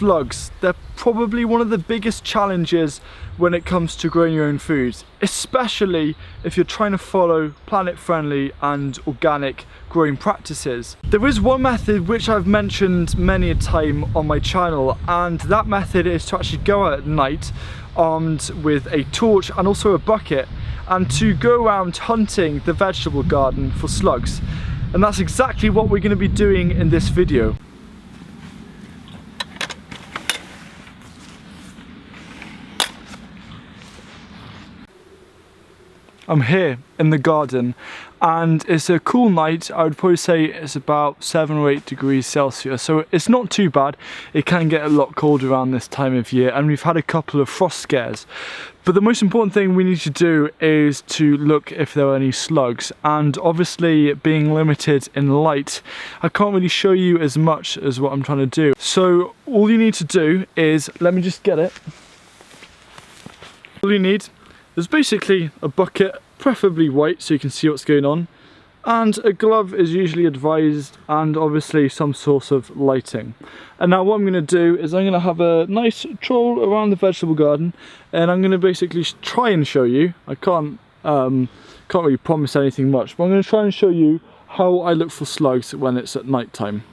slugs, they're probably one of the biggest challenges when it comes to growing your own foods, especially if you're trying to follow planet-friendly and organic growing practices. There is one method which I've mentioned many a time on my channel, and that method is to actually go out at night armed with a torch and also a bucket, and to go around hunting the vegetable garden for slugs. And that's exactly what we're going to be doing in this video. I'm here in the garden and it's a cool night. I would probably say it's about 7 or 8 degrees Celsius, so it's not too bad. It can get a lot colder around this time of year, and we've had a couple of frost scares. But the most important thing we need to do is to look if there are any slugs, and obviously being limited in light, I can't really show you as much as what I'm trying to do. So all you need to do is, let me just get it. All you need is basically a bucket, preferably white so you can see what's going on, and a glove is usually advised, and obviously some source of lighting. And now what I'm going to do is I'm going to have a nice troll around the vegetable garden, and I'm going to basically try and show you, I can't really promise anything much, but I'm going to try and show you how I look for slugs when it's at night time.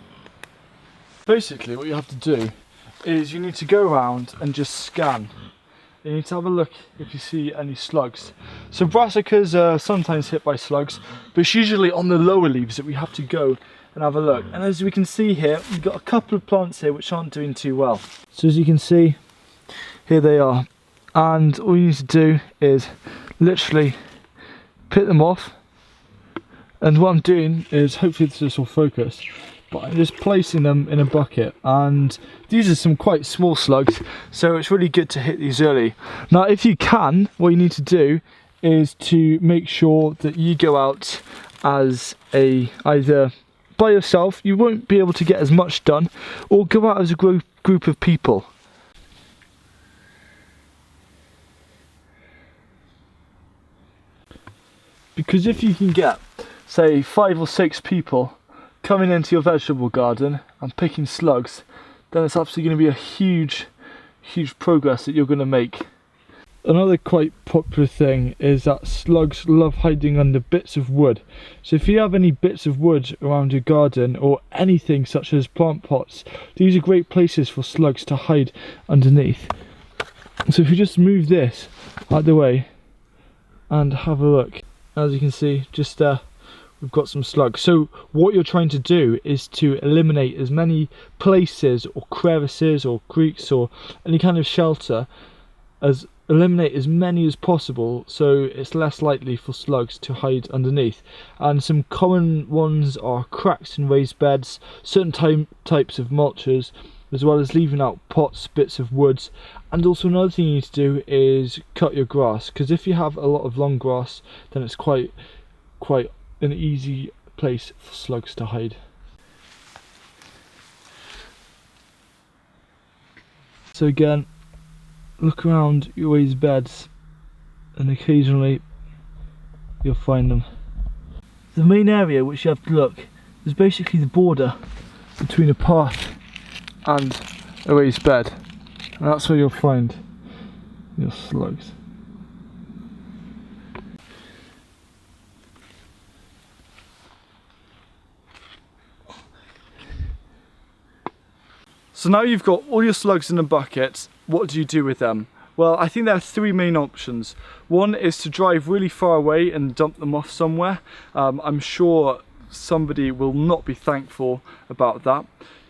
Basically what you have to do is you need to go around and just scan. You need to have a look if you see any slugs. So brassicas are sometimes hit by slugs, but it's usually on the lower leaves that we have to go and have a look. And as we can see here, we've got a couple of plants here which aren't doing too well. So as you can see, here they are. And all you need to do is literally pick them off. And what I'm doing is, hopefully this will focus, but I'm just placing them in a bucket, and these are some quite small slugs, so it's really good to hit these early. Now if you can, what you need to do is to make sure that you go out as either by yourself, you won't be able to get as much done, or go out as a group of people. Because if you can get, say, 5 or 6 people coming into your vegetable garden and picking slugs, then it's absolutely going to be a huge progress that you're going to make. Another quite popular thing is that slugs love hiding under bits of wood. So if you have any bits of wood around your garden, or anything such as plant pots, these are great places for slugs to hide underneath. So if you just move this out of the way and have a look, as you can see just there, we've got some slugs. So what you're trying to do is to eliminate as many places or crevices or creeks or any kind of shelter, eliminate as many as possible, so it's less likely for slugs to hide underneath. And some common ones are cracks in raised beds, certain types of mulches, as well as leaving out pots, bits of woods. And also another thing you need to do is cut your grass, because if you have a lot of long grass, then it's quite an easy place for slugs to hide. So again, look around your raised beds and occasionally you'll find them. The main area which you have to look is basically the border between a path and a raised bed, and that's where you'll find your slugs. So now you've got all your slugs in a bucket, what do you do with them? Well, I think there are 3 main options. One is to drive really far away and dump them off somewhere. I'm sure somebody will not be thankful about that.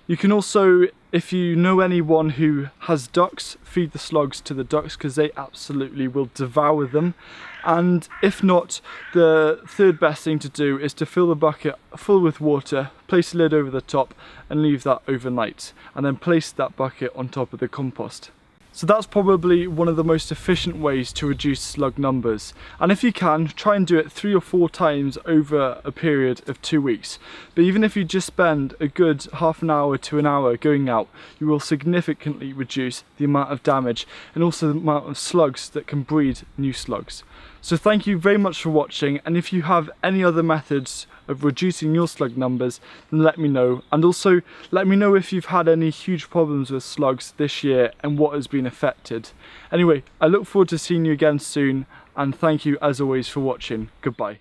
You can also, if you know anyone who has ducks, feed the slugs to the ducks, because they absolutely will devour them. And if not, the third best thing to do is to fill the bucket full with water, place the lid over the top and leave that overnight, and then place that bucket on top of the compost. So that's probably one of the most efficient ways to reduce slug numbers. And if you can, try and do it 3 or 4 times over a period of 2 weeks. But even if you just spend a good half an hour to an hour going out, you will significantly reduce the amount of damage and also the amount of slugs that can breed new slugs. So thank you very much for watching, and if you have any other methods of reducing your slug numbers, then let me know. And also let me know if you've had any huge problems with slugs this year and what has been affected. Anyway, I look forward to seeing you again soon, and thank you as always for watching. Goodbye.